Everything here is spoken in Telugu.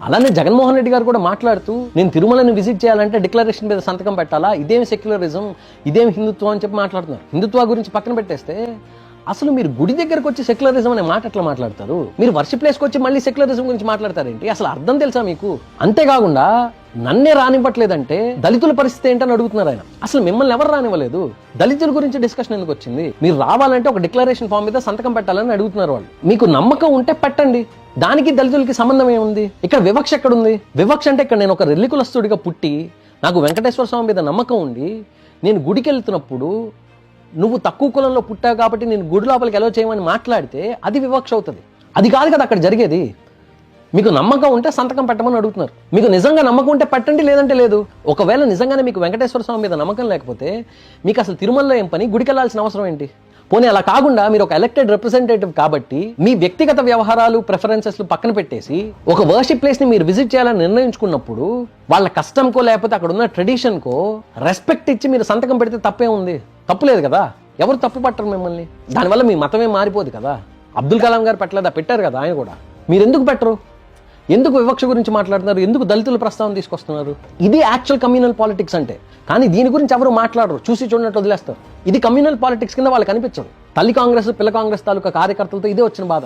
అలానే జగన్మోహన్ రెడ్డి గారు కూడా మాట్లాడుతూ నేను తిరుమలని విజిట్ చేయాలంటే డిక్లరేషన్ మీద సంతకం పెట్టాలా, ఇదేమి సెక్యులరిజం, ఇదేమి హిందుత్వం అని చెప్పి మాట్లాడుతున్నారు. హిందుత్వ గురించి పక్కన పెట్టేస్తే అసలు మీరు గుడి దగ్గరకు వచ్చి సెక్యులరిజం అనే మాట ఎట్లా మాట్లాడతారు? మీరు వర్షిప్ ప్లేస్కి వచ్చి మళ్ళీ సెక్యులరిజం గురించి మాట్లాడతారేంటి? అసలు అర్థం తెలుసా మీకు? అంతేకాకుండా నన్నే రానివ్వట్లేదంటే దళితుల పరిస్థితి ఏంటని అడుగుతున్నారు ఆయన. అసలు మిమ్మల్ని ఎవరు రానివ్వలేదు? దళితుల గురించి డిస్కషన్ ఎందుకు వచ్చింది? మీరు రావాలంటే ఒక డిక్లరేషన్ ఫామ్ మీద సంతకం పెట్టాలని అడుగుతున్నారు వాళ్ళు. మీకు నమ్మకం ఉంటే పెట్టండి, దానికి దళితులకి సంబంధం ఏముంది? ఇక్కడ వివక్ష ఎక్కడుంది? వివక్ష అంటే ఇక్కడ నేను ఒక రెల్లి కులస్తుడిగా పుట్టి నాకు వెంకటేశ్వర స్వామి మీద నమ్మకం ఉండి నేను గుడికి వెళ్తున్నప్పుడు నువ్వు తక్కువ కులంలో పుట్టావు కాబట్టి నేను గుడి లోపలికి ఎలా చేయమని మాట్లాడితే అది వివక్ష అవుతుంది. అది కాదు కదా అక్కడ జరిగేది. మీకు నమ్మకం ఉంటే సంతకం పెట్టమని అడుగుతున్నారు. మీకు నిజంగా నమ్మకం ఉంటే పెట్టండి, లేదంటే లేదు. ఒకవేళ నిజంగానే మీకు వెంకటేశ్వర స్వామి మీద నమ్మకం లేకపోతే మీకు అసలు తిరుమలలో ఏం పని? గుడికి వెళ్ళాల్సిన అవసరం ఏంటి? పోనీ అలా కాకుండా మీరు ఒక ఎలక్టెడ్ రిప్రజెంటేటివ్ కాబట్టి మీ వ్యక్తిగత వ్యవహారాలు ప్రిఫరెన్సెస్ పక్కన పెట్టేసి ఒక వర్షిప్ ప్లేస్ ని మీరు విజిట్ చేయాలని నిర్ణయించుకున్నప్పుడు వాళ్ళ కస్టమ్కో లేకపోతే అక్కడ ఉన్న ట్రెడిషన్కో రెస్పెక్ట్ ఇచ్చి మీరు సంతకం పెడితే తప్పే ఉంది. తప్పులేదు కదా, ఎవరు తప్పు పట్టరు మిమ్మల్ని. దానివల్ల మీ మతమే మారిపోదు కదా. అబ్దుల్ కలాం గారు పెట్టలేదా? పెట్టారు కదా ఆయన కూడా. మీరు ఎందుకు పెట్టరు? ఎందుకు వివక్ష గురించి మాట్లాడుతున్నారు? ఎందుకు దళితుల ప్రస్తావన తీసుకొస్తున్నారు? ఇది యాక్చువల్ కమ్యూనల్ పాలిటిక్స్ అంటే. కానీ దీని గురించి ఎవరు మాట్లాడరు, చూసి చూడనట్టు వదిలేస్తారు. ఇది కమ్యూనల్ పాలిటిక్స్ కింద వాళ్ళకి అనిపించదు. తల్లి కాంగ్రెస్ పిల్ల కాంగ్రెస్ తాలూకా కార్యకర్తలతో ఇదే వచ్చిన బాధ.